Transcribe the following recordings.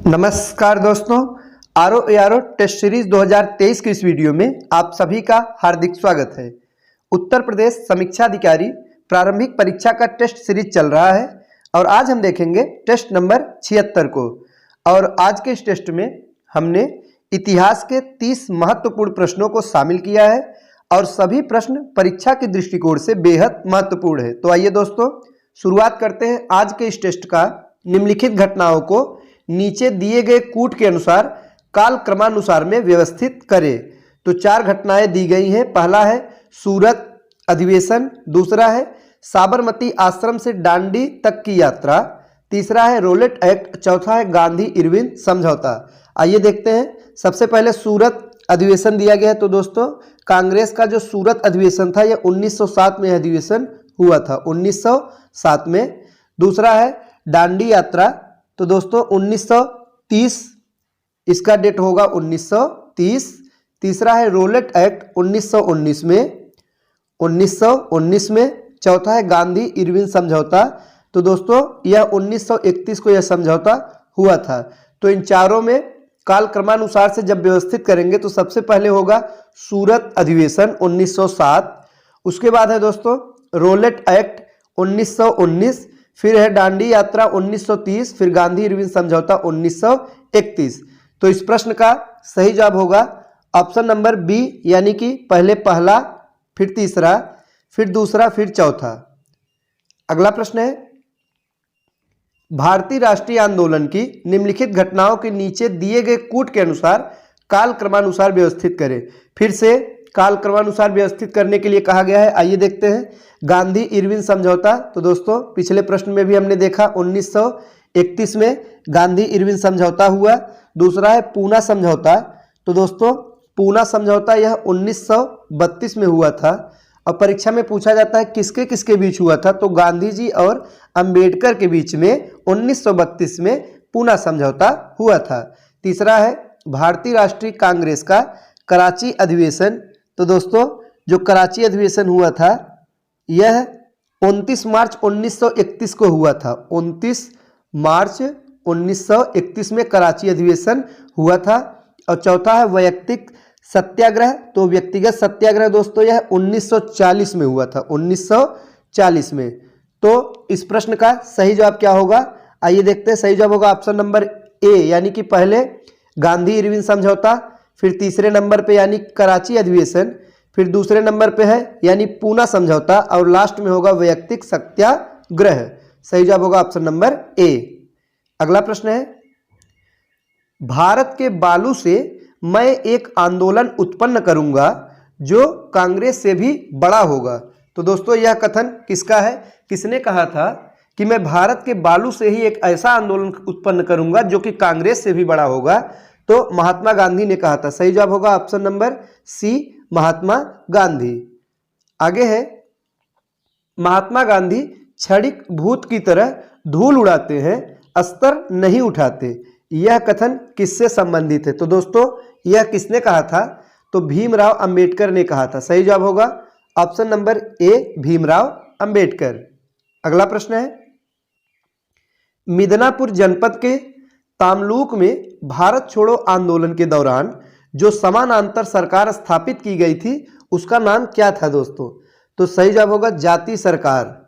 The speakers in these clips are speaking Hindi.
नमस्कार दोस्तों, आरओ टेस्ट सीरीज 2023 की इस वीडियो में आप सभी का हार्दिक स्वागत है। उत्तर प्रदेश समीक्षा अधिकारी प्रारंभिक परीक्षा का टेस्ट सीरीज चल रहा है और आज हम देखेंगे टेस्ट नंबर 76 को। और आज के इस टेस्ट में हमने इतिहास के 30 महत्वपूर्ण प्रश्नों को शामिल किया है और सभी प्रश्न परीक्षा के दृष्टिकोण से बेहद महत्वपूर्ण है। तो आइए दोस्तों शुरुआत करते हैं आज के इस टेस्ट का। निम्नलिखित घटनाओं को नीचे दिए गए कूट के अनुसार काल क्रमानुसार में व्यवस्थित करें। तो 4 घटनाएं दी गई हैं। पहला है सूरत अधिवेशन, दूसरा है साबरमती आश्रम से दांडी तक की यात्रा, तीसरा है रोलेट एक्ट, चौथा है गांधी इरविन समझौता। आइए देखते हैं। सबसे पहले सूरत अधिवेशन दिया गया है। तो दोस्तों कांग्रेस का जो सूरत अधिवेशन था यह 1907 में अधिवेशन हुआ था, 1907 में। दूसरा है दांडी यात्रा, तो दोस्तों 1930 इसका डेट होगा 1930। तीसरा है रोलेट एक्ट 1919 में। चौथा है गांधी इरविन समझौता, तो दोस्तों यह 1931 को यह समझौता हुआ था। तो इन चारों में काल क्रमानुसार से जब व्यवस्थित करेंगे तो सबसे पहले होगा सूरत अधिवेशन 1907, उसके बाद है दोस्तों रोलेट एक्ट 1919, फिर है दांडी यात्रा 1930, फिर गांधी इरविन समझौता 1931। तो इस प्रश्न का सही जवाब होगा ऑप्शन नंबर बी, यानी कि पहले पहला, फिर तीसरा, फिर दूसरा, फिर चौथा। अगला प्रश्न है भारतीय राष्ट्रीय आंदोलन की निम्नलिखित घटनाओं के नीचे दिए गए कूट के अनुसार काल क्रमानुसार व्यवस्थित करें। फिर से काल क्रमानुसार व्यवस्थित करने के लिए कहा गया है। आइए देखते हैं। गांधी इरविन समझौता, तो दोस्तों पिछले प्रश्न में भी हमने देखा 1931 में गांधी इरविन समझौता हुआ। दूसरा है पूना समझौता, तो दोस्तों पूना समझौता यह 1932 में हुआ था। और परीक्षा में पूछा जाता है किसके किसके बीच हुआ था, तो गांधी जी और अंबेडकर के बीच में 1932 में पूना समझौता हुआ था। तीसरा है भारतीय राष्ट्रीय कांग्रेस का कराची अधिवेशन, तो दोस्तों जो कराची अधिवेशन हुआ था यह 29 मार्च 1931 को हुआ था। 29 मार्च 1931 में कराची अधिवेशन हुआ था। और चौथा है वैयक्तिक सत्याग्रह, तो व्यक्तिगत सत्याग्रह दोस्तों यह 1940 में हुआ था, 1940 में। तो इस प्रश्न का सही जवाब क्या होगा, आइए देखते हैं। सही जवाब होगा ऑप्शन नंबर ए, यानी कि पहले गांधी इरविन समझौता, फिर तीसरे नंबर पे यानी कराची अधिवेशन, फिर दूसरे नंबर पे है यानी पूना समझौता, और लास्ट में होगा वैयक्तिक सत्याग्रह। सही जवाब होगा ऑप्शन नंबर ए। अगला प्रश्न है भारत के बालू से मैं एक आंदोलन उत्पन्न करूंगा जो कांग्रेस से भी बड़ा होगा। तो दोस्तों यह कथन किसका है, किसने कहा था कि मैं भारत के बालू से ही एक ऐसा आंदोलन उत्पन्न करूंगा जो कि कांग्रेस से भी बड़ा होगा, तो महात्मा गांधी ने कहा था। सही जवाब होगा option number C, Mahatma Gandhi. आगे है महात्मा गांधी क्षणिक भूत की तरह धूल उड़ाते हैं, अस्तर नहीं उठाते। यह कथन किससे संबंधित है, तो दोस्तों यह किसने कहा था, तो भीमराव अंबेडकर ने कहा था। सही जवाब होगा option number A, Bhimrao Ambedkar. अगला प्रश्न है मिदनापुर जनपद के तामलुक में भारत छोड़ो आंदोलन के दौरान जो समानांतर सरकार स्थापित की गई थी उसका नाम क्या था दोस्तों, तो सही जवाब होगा जाति सरकार।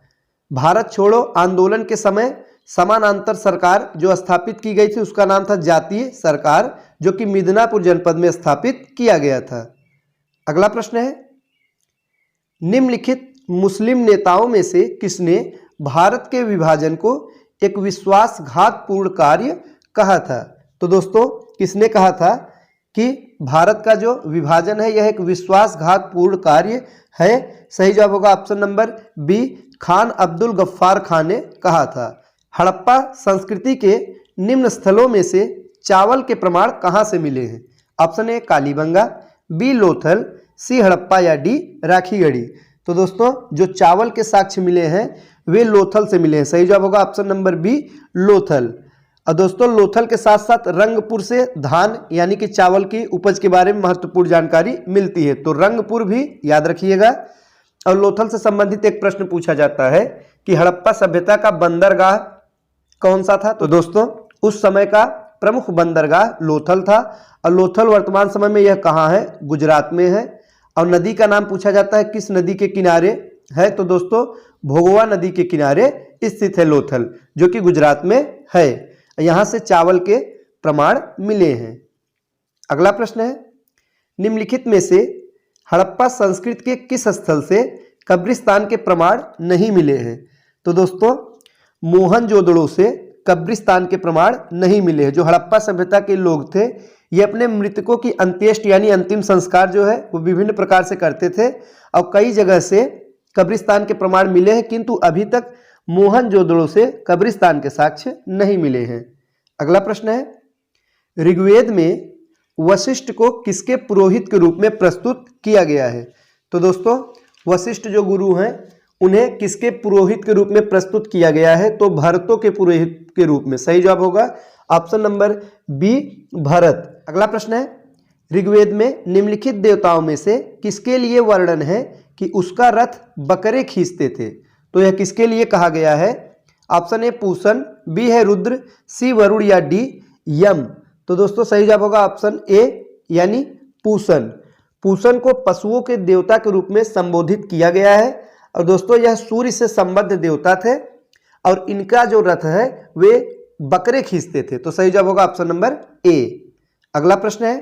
भारत छोड़ो आंदोलन के समय समानांतर सरकार जो स्थापित की गई थी उसका नाम था जातीय सरकार, जो कि मिदनापुर जनपद में स्थापित किया गया था। अगला प्रश्न है निम्नलिखित मुस्लिम नेताओं में से किसने भारत के विभाजन को एक विश्वासघातपूर्ण कार्य कहा था। तो दोस्तों किसने कहा था कि भारत का जो विभाजन है यह एक विश्वासघातपूर्ण कार्य है। सही जवाब होगा option number B, Khan Abdul Ghaffar Khan ने कहा था। हड़प्पा संस्कृति के निम्न स्थलों में से चावल के प्रमाण कहाँ से मिले हैं। Option A Kalibangan, B Lothal, C Harappa या डी राखीगढ़ी। तो दोस्तों जो चावल के साक्ष्य मिले हैं वे लोथल से मिले हैं। सही जवाब होगा ऑप्शन नंबर बी, लोथल। और दोस्तों लोथल के साथ साथ रंगपुर से धान यानी कि चावल की उपज के बारे में महत्वपूर्ण जानकारी मिलती है, तो रंगपुर भी याद रखिएगा। और लोथल से संबंधित एक प्रश्न पूछा जाता है कि हड़प्पा सभ्यता का बंदरगाह कौन सा था, तो दोस्तों उस समय का प्रमुख बंदरगाह लोथल था और लोथल वर्तमान समय में यह कहाँ है? गुजरात में है। और नदी का नाम पूछा जाता है किस नदी के किनारे है? तो दोस्तों भोगवा नदी के किनारे स्थित है लोथल, जो कि गुजरात में है। यहाँ से चावल के प्रमाण मिले हैं। अगला प्रश्न है, निम्नलिखित में से हड़प्पा संस्कृति के किस स्थल से कब्रिस्तान के प्रमाण नहीं मिले हैं? तो दोस्तों मोहनजोदड़ो से कब्रिस्तान के प्रमाण नहीं मिले हैं। जो हड़प्पा सभ्यता के लोग थे ये अपने मृतकों की अंत्येष्टि यानी अंतिम संस्कार जो है वो विभिन्न प्रकार से करते थे और कई जगह से कब्रिस्तान के प्रमाण मिले हैं, किंतु अभी तक मोहनजोदड़ो से कब्रिस्तान के साक्ष्य नहीं मिले हैं। अगला प्रश्न है, ऋग्वेद में वशिष्ठ को किसके पुरोहित के रूप में प्रस्तुत किया गया है? तो दोस्तों वशिष्ठ जो गुरु हैं उन्हें किसके पुरोहित के रूप में प्रस्तुत किया गया है? तो भरतों के पुरोहित के रूप में। सही जवाब होगा ऑप्शन नंबर बी, भरत। अगला प्रश्न है, ऋग्वेद में निम्नलिखित देवताओं में से किसके लिए वर्णन है कि उसका रथ बकरे खींचते थे? तो यह किसके लिए कहा गया है? ऑप्शन ए पूषण, बी है रुद्र, सी वरुण या डी यम। तो दोस्तों सही जवाब होगा ऑप्शन ए यानी पूषण। पूषण को पशुओं के देवता के रूप में संबोधित किया गया है और दोस्तों यह सूर्य से संबद्ध देवता थे और इनका जो रथ है वे बकरे खींचते थे। तो सही जवाब होगा ऑप्शन नंबर ए। अगला प्रश्न है,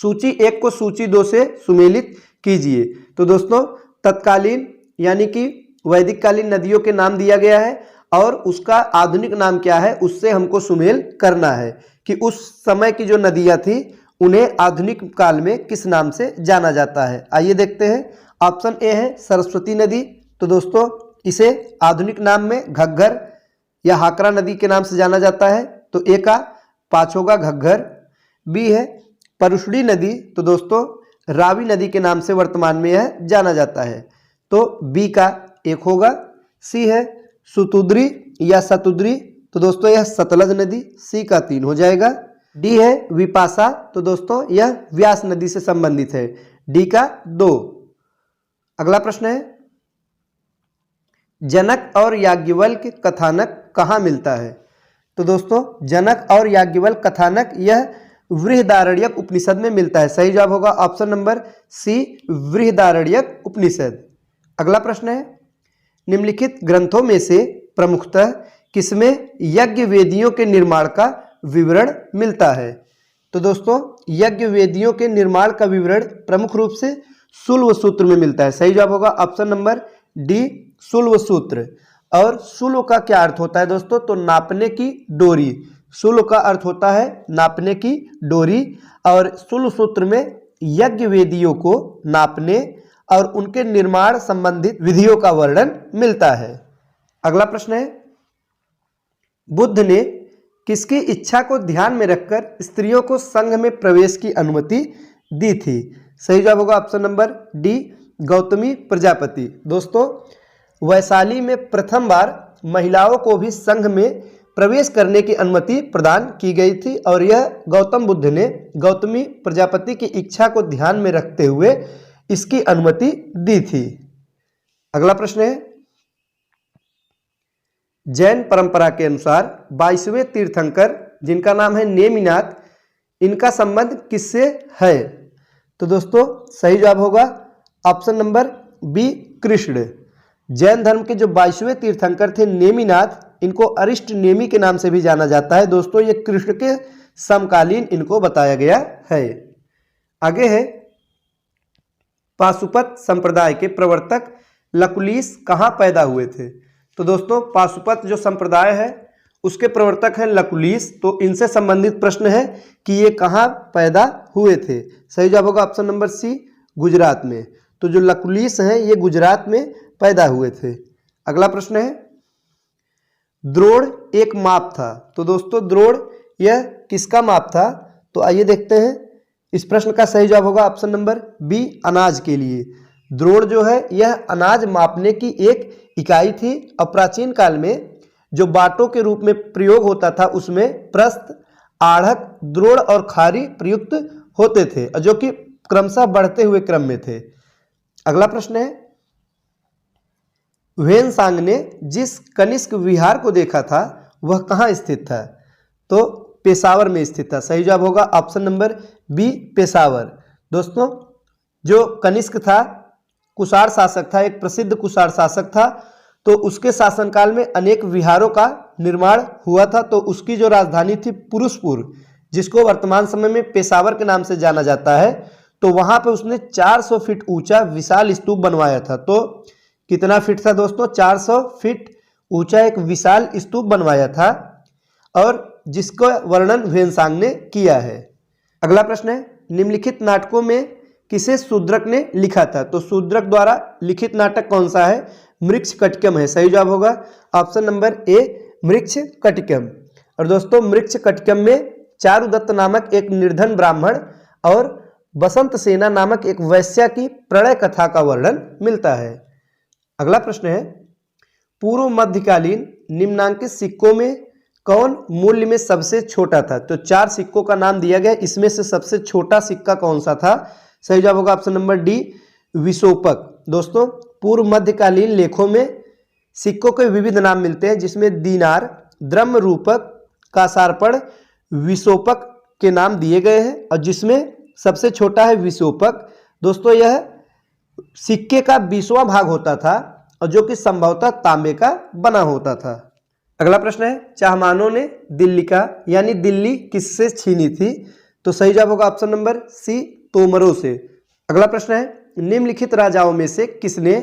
सूची 1 को सूची 2 से सुमेलित कीजिए। तो दोस्तों तत्कालीन यानी कि वैदिक कालीन नदियों के नाम दिया गया है और उसका आधुनिक नाम क्या है उससे हमको सुमेल करना है कि उस समय की जो नदियां थी उन्हें आधुनिक काल में किस नाम से जाना जाता है। आइए देखते हैं। ऑप्शन ए है सरस्वती नदी। तो दोस्तों इसे आधुनिक नाम में घग्गर या हाकरा नदी के नाम से जाना जाता है। तो ए का पाछोगा घग्गर। बी है परुशड़ी नदी। तो दोस्तों रावी नदी के नाम से वर्तमान में यह जाना जाता है। तो बी का 1 होगा। सी है सुतुद्री या सतुद्री। तो दोस्तों यह सतलज नदी, सी का 3 हो जाएगा। डी है विपाशा। तो दोस्तों यह व्यास नदी से संबंधित है, डी का 2। अगला प्रश्न है, जनक और याज्ञवल्क्य कथानक कहाँ मिलता है? तो दोस्तों जनक और याज्ञवल्क्य कथानक यह बृहदारण्यक उपनिषद में मिलता है। सही जवाब होगा option number C, Brihadaranyaka Upanishad. अगला प्रश्न है, निम्नलिखित ग्रंथों में से प्रमुखतः किसमें यज्ञ वेदियों के निर्माण का विवरण मिलता है? तो दोस्तों यज्ञ वेदियों के निर्माण का विवरण प्रमुख रूप से शुल्व सूत्र में मिलता है। सही जवाब होगा ऑप्शन नंबर डी, शुल्व सूत्र। और शुल्व का क्या अर्थ होता है दोस्तों? तो नापने की डोरी। शुल्व का अर्थ होता है नापने की डोरी और शुल्व सूत्र में यज्ञ वेदियों को नापने और उनके निर्माण संबंधित विधियों का वर्णन मिलता है। अगला प्रश्न है, बुद्ध ने किसकी इच्छा को ध्यान में रखकर स्त्रियों को संघ में प्रवेश की अनुमति दी थी? सही जवाब होगा option number D, Gautami Prajapati. दोस्तों वैशाली में प्रथम बार महिलाओं को भी संघ में प्रवेश करने की अनुमति प्रदान की गई थी और यह गौतम बुद्ध ने गौतमी प्रजापति की इच्छा को ध्यान में रखते हुए इसकी अनुमति दी थी। अगला प्रश्न है, जैन परंपरा के अनुसार 22वें तीर्थंकर जिनका नाम है नेमिनाथ, इनका संबंध किससे है? तो दोस्तों सही जवाब होगा option number B, Krishna. Jain धर्म के जो 22वें तीर्थंकर थे नेमिनाथ, इनको अरिष्ट नेमी के नाम से भी जाना जाता है। दोस्तों ये कृष्ण के समकालीन इनको बताया गया है। आगे है, पाशुपत संप्रदाय के प्रवर्तक लकुलिस कहाँ पैदा हुए थे? तो दोस्तों पाशुपत जो संप्रदाय है उसके प्रवर्तक हैं लकुलिस। तो इनसे संबंधित प्रश्न है कि ये कहाँ पैदा हुए थे? सही जवाब होगा ऑप्शन नंबर सी, गुजरात में। तो जो लकुलिस हैं ये गुजरात में पैदा हुए थे। अगला प्रश्न है, द्रोण एक माप था। तो दोस्तों द्रोण यह किसका माप था? तो आइए देखते हैं। इस प्रश्न का सही जवाब होगा ऑप्शन नंबर बी, अनाज के लिए। द्रोण जो है यह अनाज मापने की एक इकाई थी और प्राचीन काल में जो बाटों के रूप में प्रयोग होता था उसमें प्रस्थ, आढ़क, द्रोण और खारी प्रयुक्त होते थे जो कि क्रमशः बढ़ते हुए क्रम में थे। अगला प्रश्न है, ह्वेनसांग ने जिस कनिष्क विहार को देखा था वह कहाँ स्थित था? तो पेशावर में स्थित था। सही जवाब होगा ऑप्शन नंबर बी पेशावर। दोस्तों जो कनिष्क था कुषाण शासक था, एक प्रसिद्ध कुषाण शासक था, तो उसके शासनकाल में अनेक विहारों का निर्माण हुआ था। तो उसकी जो राजधानी थी पुरुषपुर, जिसको वर्तमान समय में पेशावर के नाम से जाना जाता है, तो वहां पे उसने 400 फीट ऊंचा विशाल स्तूप बनवाया था। तो कितना फीट था दोस्तों? 400 फीट ऊंचा एक विशाल स्तूप बनवाया था और जिसका वर्णन ह्वेनसांग ने किया है। अगला प्रश्न है, निम्नलिखित नाटकों में किसे शूद्रक ने लिखा था? तो शूद्रक द्वारा लिखित नाटक कौन सा है? मृच्छकटिकम है। सही जवाब होगा ऑप्शन नंबर ए मृच्छकटिकम। और दोस्तों मृच्छकटिकम में चारुदत्त नामक एक निर्धन ब्राह्मण और बसंत सेना नामक एक वैश्या की प्रणय कथा का वर्णन मिलता है। अगला प्रश्न है, पूर्व मध्यकालीन निम्नांकित सिक्कों में कौन मूल्य में सबसे छोटा था? तो 4 सिक्कों का नाम दिया गया, इसमें से सबसे छोटा सिक्का कौन सा था? सही जवाब होगा ऑप्शन नंबर डी विशोपक। दोस्तों पूर्व मध्यकालीन लेखों में सिक्कों के विविध नाम मिलते हैं, जिसमें दीनार, द्रह्म रूपक, कासारपण, विशोपक के नाम दिए गए हैं और जिसमें सबसे छोटा है विशोपक। दोस्तों यह सिक्के का 20वां भाग होता था और जो कि संभवतः तांबे का बना होता था। अगला प्रश्न है, चाहमानों ने दिल्ली का यानी दिल्ली किससे छीनी थी? तो सही जवाब होगा ऑप्शन नंबर सी तोमरों से। अगला प्रश्न है, निम्नलिखित राजाओं में से किसने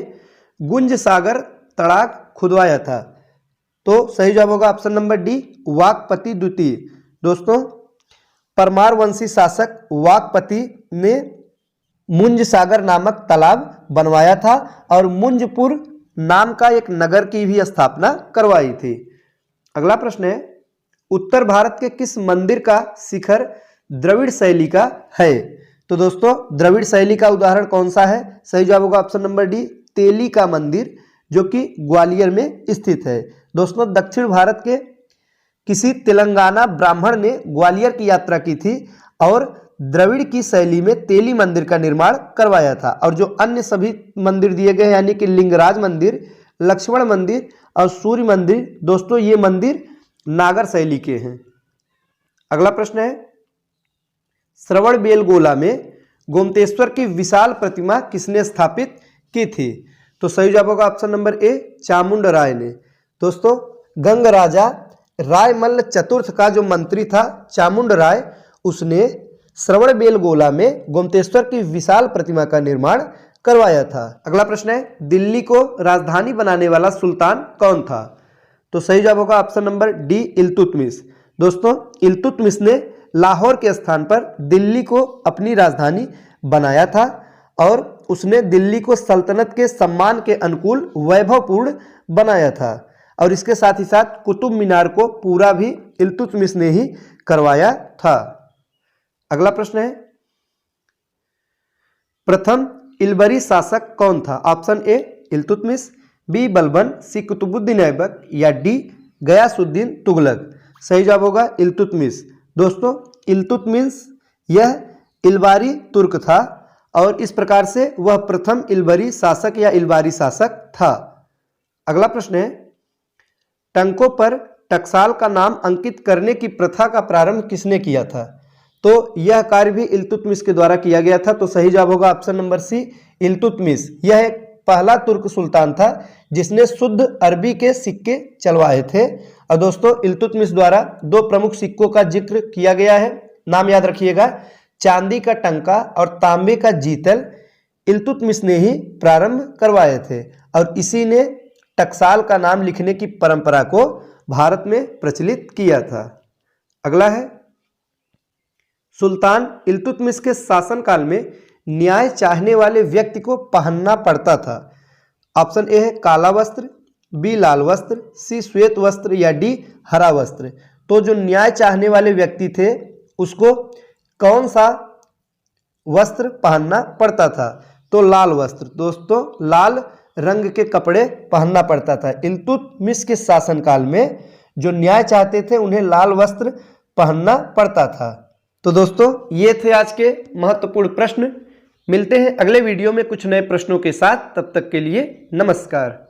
गुंज सागर तड़ाग खुदवाया था? तो सही जवाब होगा ऑप्शन नंबर डी वाकपति द्वितीय। दोस्तों परमार वंशी शासक वाकपति ने मुंज सागर नामक तालाब बनवाया था और मुंजपुर नाम का एक नगर की भी स्थापना करवाई थी। अगला प्रश्न है, उत्तर भारत के किस मंदिर का शिखर द्रविड़ शैली का है? तो दोस्तों द्रविड़ शैली का उदाहरण कौन सा है? सही जवाब होगा ऑप्शन नंबर डी तेली का मंदिर, जो कि ग्वालियर में स्थित है। दोस्तों दक्षिण भारत के किसी तेलंगाना ब्राह्मण ने ग्वालियर की यात्रा की थी और द्रविड़ की शैली में तेली मंदिर का निर्माण करवाया था। और जो अन्य सभी मंदिर दिए गए यानी कि लिंगराज मंदिर, लक्ष्मण मंदिर और सूर्य मंदिर, दोस्तों ये मंदिर नागर शैली के हैं। अगला प्रश्न है, श्रवणबेलगोला में गोमतेश्वर की विशाल प्रतिमा किसने स्थापित की थी? तो सही जवाब होगा ऑप्शन नंबर ए चामुंड राय ने। दोस्तों गंग राजा रायमल्ल चतुर्थ का जो मंत्री था चामुंड राय, उसने श्रवणबेलगोला में गोमतेश्वर की विशाल प्रतिमा का निर्माण करवाया था। अगला प्रश्न है, दिल्ली को राजधानी बनाने वाला सुल्तान कौन था? तो सही जवाब होगा ऑप्शन नंबर डी इल्तुतमिश। दोस्तों इल्तुतमिश ने लाहौर के स्थान पर दिल्ली को अपनी राजधानी बनाया था और उसने दिल्ली को सल्तनत के सम्मान के अनुकूल वैभवपूर्ण बनाया था और इसके साथ ही साथ कुतुब मीनार को पूरा भी इल्तुतमिश ने ही करवाया था। अगला प्रश्न है, प्रथम इल्बरी शासक कौन था? Option A Iltutmish, B Balban, C Qutubuddin Aibak या डी गयासुद्दीन तुगलक। सही जवाब होगा इल्तुतमिश। दोस्तों इल्तुतमिश यह इल्बारी तुर्क था और इस प्रकार से वह प्रथम इल्बरी शासक या इल्बारी शासक था। अगला प्रश्न है, टंकों पर टकसाल का नाम अंकित करने की प्रथा का प्रारंभ किसने किया था? तो यह कार्य भी इल्तुतमिश के द्वारा किया गया था। तो सही जवाब होगा ऑप्शन नंबर सी इल्तुतमिश। यह एक पहला तुर्क सुल्तान था जिसने शुद्ध अरबी के सिक्के चलवाए थे। और दोस्तों इल्तुतमिश द्वारा 2 प्रमुख सिक्कों का जिक्र किया गया है, नाम याद रखिएगा, चांदी का टंका और तांबे का जीतल इल्तुतमिश ने ही प्रारंभ करवाए थे और इसी ने टकसाल का नाम लिखने की परंपरा को भारत में प्रचलित किया था। अगला है, सुल्तान इल्तुतमिश के शासनकाल में न्याय चाहने वाले व्यक्ति को पहनना पड़ता था। ऑप्शन ए है काला वस्त्र, बी लाल वस्त्र, सी श्वेत वस्त्र या डी हरा वस्त्र। तो जो न्याय चाहने वाले व्यक्ति थे उसको कौन सा वस्त्र पहनना पड़ता था? तो लाल वस्त्र। दोस्तों लाल रंग के कपड़े पहनना पड़ता था। इल्तुतमिश के शासनकाल में जो न्याय चाहते थे उन्हें लाल वस्त्र पहनना पड़ता था। तो दोस्तों ये थे आज के महत्वपूर्ण प्रश्न। मिलते हैं अगले वीडियो में कुछ नए प्रश्नों के साथ। तब तक के लिए नमस्कार।